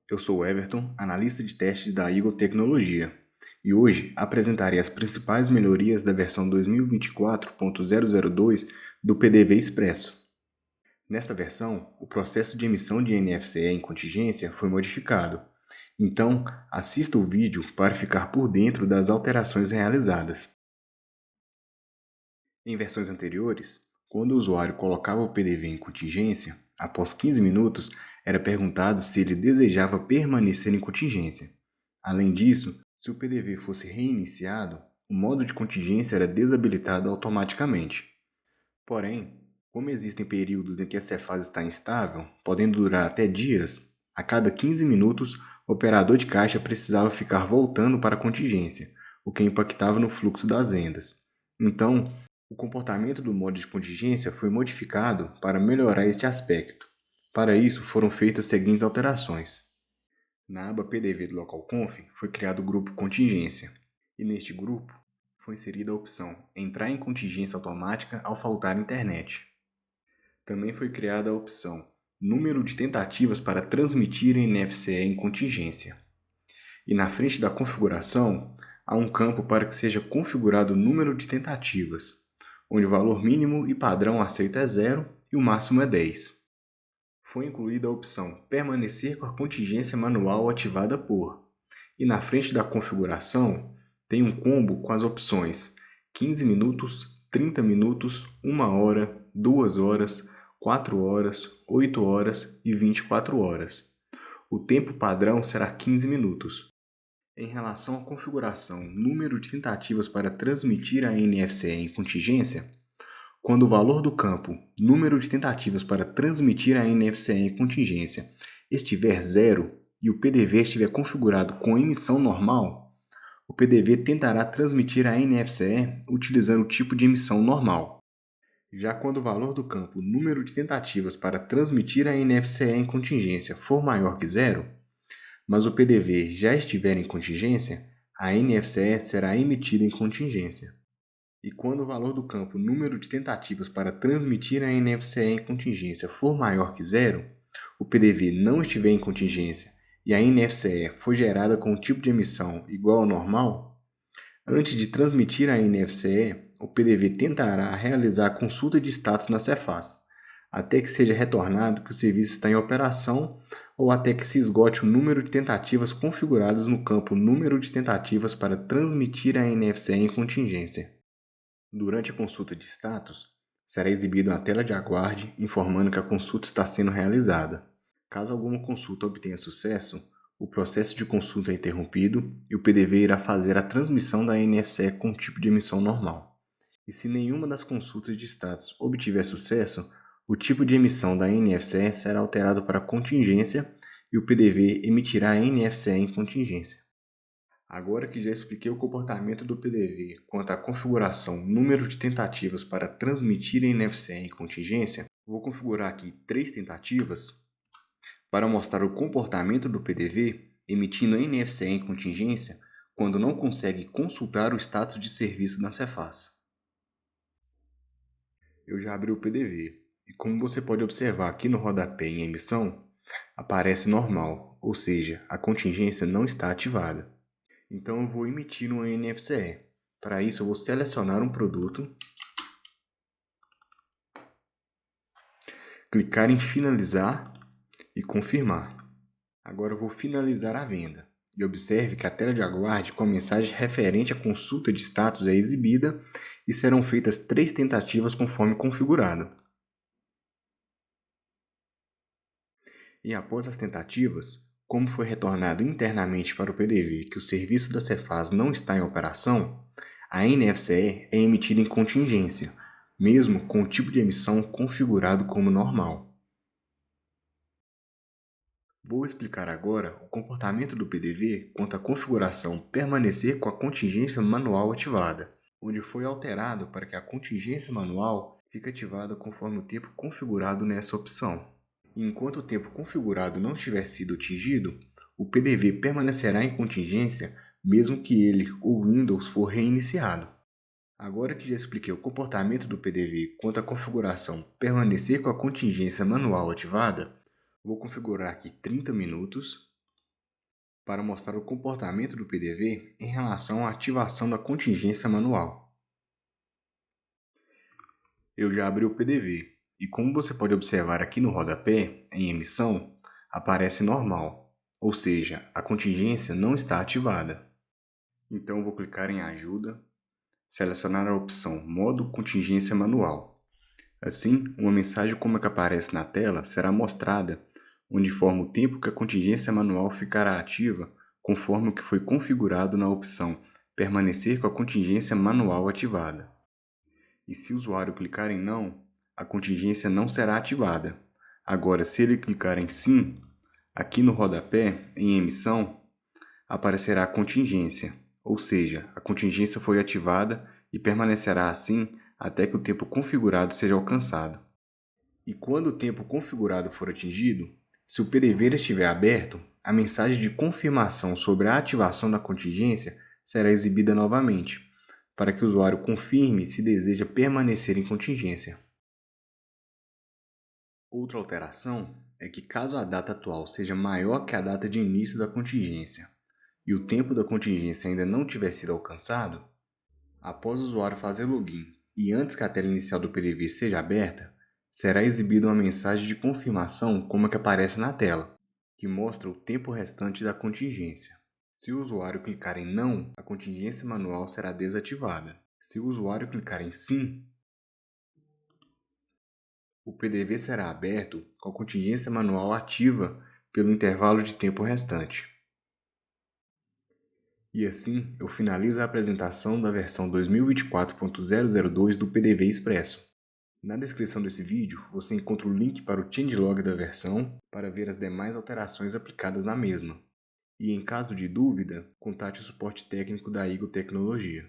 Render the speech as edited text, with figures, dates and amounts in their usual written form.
eu sou o Everton, analista de testes da Eagle Tecnologia, e hoje apresentarei as principais melhorias da versão 2024.002 do PDV Expresso. Nesta versão, o processo de emissão de NFCE em contingência foi modificado, então assista o vídeo para ficar por dentro das alterações realizadas. Em versões anteriores, quando o usuário colocava o PDV em contingência, após 15 minutos era perguntado se ele desejava permanecer em contingência. Além disso, se o PDV fosse reiniciado, o modo de contingência era desabilitado automaticamente. Porém, como existem períodos em que a Cefaz está instável, podendo durar até dias, a cada 15 minutos o operador de caixa precisava ficar voltando para a contingência, o que impactava no fluxo das vendas. Então, o comportamento do modo de contingência foi modificado para melhorar este aspecto. Para isso, foram feitas as seguintes alterações. Na aba PDV do LocalConf foi criado o grupo Contingência, e neste grupo foi inserida a opção Entrar em contingência automática ao faltar internet. Também foi criada a opção Número de tentativas para transmitir NFCE em contingência. E na frente da configuração, há um campo para que seja configurado o número de tentativas, onde o valor mínimo e padrão aceito é 0 e o máximo é 10. Foi incluída a opção Permanecer com a contingência manual ativada por, e na frente da configuração tem um combo com as opções 15 minutos, 30 minutos, 1 hora, 2 horas, 4 horas, 8 horas e 24 horas. O tempo padrão será 15 minutos. Em relação à configuração número de tentativas para transmitir a NFCE em contingência, quando o valor do campo número de tentativas para transmitir a NFCE em contingência estiver 0 e o PDV estiver configurado com emissão normal, o PDV tentará transmitir a NFCE utilizando o tipo de emissão normal. Já quando o valor do campo número de tentativas para transmitir a NFCE em contingência for maior que 0, mas o PDV já estiver em contingência, a NFCE será emitida em contingência. E quando o valor do campo número de tentativas para transmitir a NFCE em contingência for maior que 0, o PDV não estiver em contingência e a NFCE for gerada com o tipo de emissão igual ao normal, antes de transmitir a NFCE, o PDV tentará realizar a consulta de status na Cefaz, até que seja retornado que o serviço está em operação ou até que se esgote o número de tentativas configuradas no campo número de tentativas para transmitir a NFCE em contingência. Durante a consulta de status, será exibida uma tela de aguarde informando que a consulta está sendo realizada. Caso alguma consulta obtenha sucesso, o processo de consulta é interrompido e o PDV irá fazer a transmissão da NFCE com o tipo de emissão normal. E se nenhuma das consultas de status obtiver sucesso, o tipo de emissão da NFCE será alterado para contingência e o PDV emitirá a NFCE em contingência. Agora que já expliquei o comportamento do PDV quanto à configuração número de tentativas para transmitir NFCE em contingência, vou configurar aqui 3 tentativas para mostrar o comportamento do PDV emitindo NFCE em contingência quando não consegue consultar o status de serviço na Cefaz. Eu já abri o PDV e como você pode observar aqui no rodapé em emissão, aparece normal, ou seja, a contingência não está ativada. Então eu vou emitir um NFCE. Para isso eu vou selecionar um produto, clicar em finalizar e confirmar. Agora eu vou finalizar a venda. E observe que a tela de aguarde com a mensagem referente à consulta de status é exibida e serão feitas 3 tentativas conforme configurado. E após as tentativas, como foi retornado internamente para o PDV que o serviço da Cefaz não está em operação, a NFCE é emitida em contingência, mesmo com o tipo de emissão configurado como normal. Vou explicar agora o comportamento do PDV quanto à configuração permanecer com a contingência manual ativada, onde foi alterado para que a contingência manual fique ativada conforme o tempo configurado nessa opção. E enquanto o tempo configurado não tiver sido atingido, o PDV permanecerá em contingência mesmo que ele ou o Windows for reiniciado. Agora que já expliquei o comportamento do PDV quanto à configuração permanecer com a contingência manual ativada, vou configurar aqui 30 minutos, para mostrar o comportamento do PDV em relação à ativação da contingência manual. Eu já abri o PDV e, como você pode observar aqui no rodapé, em emissão, aparece normal, ou seja, a contingência não está ativada. Então vou clicar em ajuda, selecionar a opção modo contingência manual. Assim, uma mensagem como a que aparece na tela será mostrada, onde informa o tempo que a contingência manual ficará ativa conforme o que foi configurado na opção permanecer com a contingência manual ativada. E se o usuário clicar em não, a contingência não será ativada. Agora, se ele clicar em sim, aqui no rodapé, em emissão, aparecerá a contingência, ou seja, a contingência foi ativada e permanecerá assim até que o tempo configurado seja alcançado. E quando o tempo configurado for atingido, se o PDV estiver aberto, a mensagem de confirmação sobre a ativação da contingência será exibida novamente, para que o usuário confirme se deseja permanecer em contingência. Outra alteração é que, caso a data atual seja maior que a data de início da contingência e o tempo da contingência ainda não tiver sido alcançado, após o usuário fazer login e antes que a tela inicial do PDV seja aberta, será exibida uma mensagem de confirmação como a que aparece na tela, que mostra o tempo restante da contingência. Se o usuário clicar em não, a contingência manual será desativada. Se o usuário clicar em sim, o PDV será aberto com a contingência manual ativa pelo intervalo de tempo restante. E assim, eu finalizo a apresentação da versão 2024.002 do PDV Expresso. Na descrição desse vídeo, você encontra o link para o changelog da versão para ver as demais alterações aplicadas na mesma. E em caso de dúvida, contate o suporte técnico da Eagle Tecnologia.